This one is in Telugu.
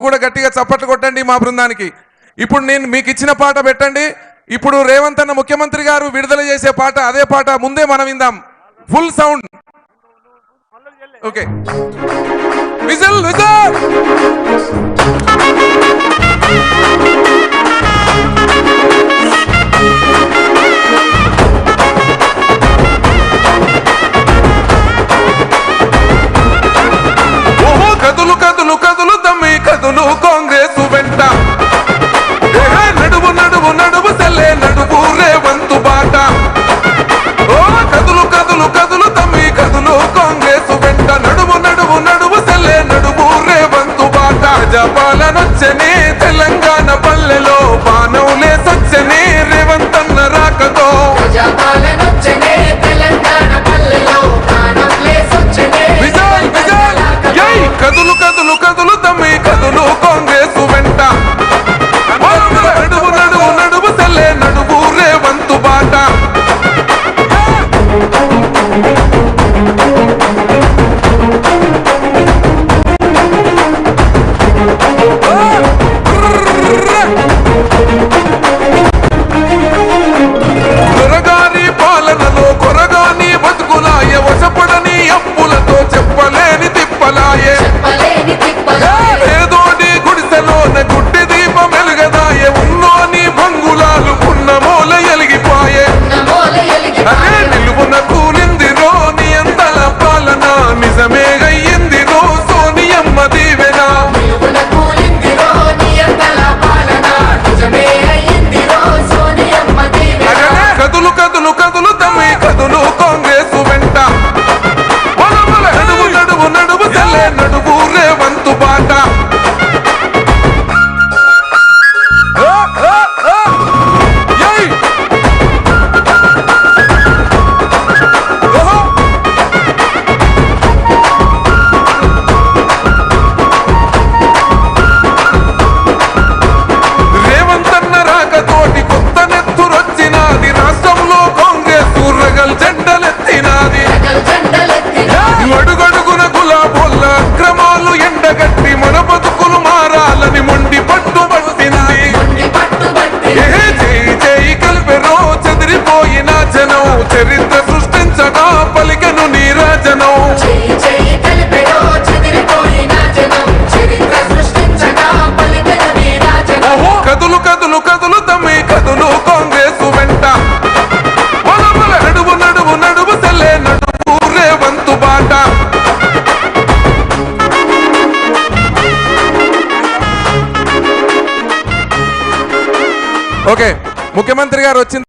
కూడా గట్టిగా చప్పట్లు కొట్టండి మా బృందానికి. ఇప్పుడు నేను మీకు ఇచ్చిన పాట పెట్టండి. ఇప్పుడు రేవంత్ అన్న ముఖ్యమంత్రి గారు విడుదల చేసే పాట అదే పాట ముందే మనం విందాం. Full sound. Okay, whistle whistle. ఓహో కదులు కదులు కదులు తమ్మి కదులు కాంగ్రెస్ వెంట, నడువు నడువు నడువు సెల్లే నడువు రేవంతు బాట. ఓ కదులు కదులు కదులు తమ్మి కదులు కాంగ్రెస్ వెంట, నడువు నడువు నడువు సెల్లే నడువు రేవంతు బాట. ప్రజాపాలనొచ్చని తెలంగాణ పల్లెలో బాణంలే సచ్చని రేవంత్ అన్న రాకతో, ప్రజాపాలనొచ్చని తెలంగాణ పల్లెలో బాణంలే సచ్చని విజయ్ విజయ్. జై కదులు కదులు కదులు తమ్మి కదులు కాంగ్రెస్ వెంట, నడువు నడువు నడువు సెల్లే నడువు రేవంతు బాట. కొరగాని పాలనలో కొరగాని బతుకులాయ, వశపడని అప్పులతో చెప్పలేని తిప్పలాయే. ఏదోని గుడిసెలోన గుడ్డి దీపం వెలుగదాయే, ఉన్నోని బంగులాలు ఉన్న మూల ఎలిగిపోయే. అదే నిలువున కూలిందిరో నియంతల పాలన, నిజమే అయ్యిందిరో సోనియమ్మ దీవెన. కదులు కదులు కదులు తమ్మి కదులు కాంగ్రెస్ వెంట, నడువు నడువు నడువు సెల్లే నడువు రేవంతు బాట. రేవంత్ అన్న రాకతోటి కొత్త నెత్తురొచ్చినాది, రాష్ట్రంలో కాంగ్రెస్ రగల్ జెండలెత్తినాది. అడుగడుగున గులాబోళ్ళ అక్రమాలు ఎండగట్టి మన బతుకులు మారాలని మొండి పట్టుబట్టింది. చేయి చేయి కలిపెరో చెదిరిపోయిన జనం, చరిత్ర సృష్టించగా పలికెను నీరాజనం. ఓహో కదులు కదులు కదులు తమ్మి కదులు కాంగ్రెస్ వెంట, నడువు నడువు నడువు సెల్లే నడువు రేవంతు బాట. ఓకే, ముఖ్యమంత్రి గారు వచ్చింది.